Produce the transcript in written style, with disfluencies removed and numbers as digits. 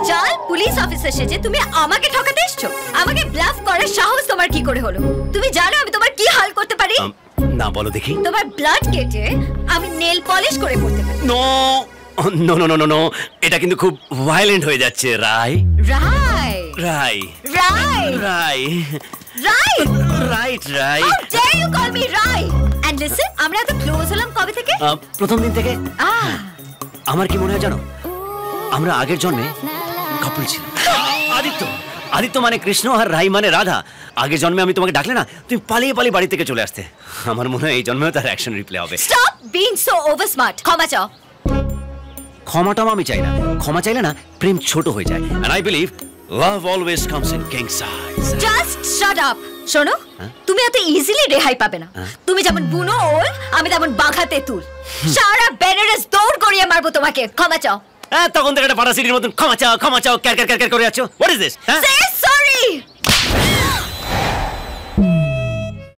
জাল police officer সেজে তুমি আমাকে ঠকাতে এসছো? আমাকে ব্লাফ করার সাহস তোমার কি করে হলো? তুমি জানো আমি তোমার কি হাল করতে পারি? না বলো দেখি। তোমার ব্লাড কেটে আমি নেল পলিশ করে করতে পারি। No no no no no, এটা কিন্তু খুব ভায়োলেন্ট হয়ে যাচ্ছে। Right right right right right right right right. How dare you call me Rai? And listen, আমরা এত ক্লোজ হলাম কবে থেকে? প্রথম দিন থেকে। আমার কি মনে হয় জানো, আমরা আগের জন্মে কাপল ছিলাম। আদিত্য, আদিত্য মানে কৃষ্ণ আর রাই মানে রাধা। আগের জন্মে আমি তোমাকে ডাকলে না, তুমি পালিয়ে পালিয়ে বাড়ি থেকে চলে আসতে। আমার মনে হয় এই জন্মেও তার অ্যাকশন রিপ্লে হবে। Stop being so over smart. ক্ষমা চাও। ক্ষমাটাও আমি চাই না। ক্ষমা চাইলে না প্রেম ছোট হয়ে যায়। And I believe love always comes in king size. Just shut up. শোনো, তুমি এত ইজিলি রেহাই পাবে না। তুমি যেমন বুনো ওল, আমি তেমন বাঘা তেঁতুল। সারা বেনারস দৌড় করিয়ে মারবো তোমাকে। ক্ষমা চাও। তখন থেকে একটা পাড়া সিটির মতন ক্ষমা চাও ক্ষমা চাও ক্যার ক্যার ক্যার করে যাচ্ছ। What is this? Say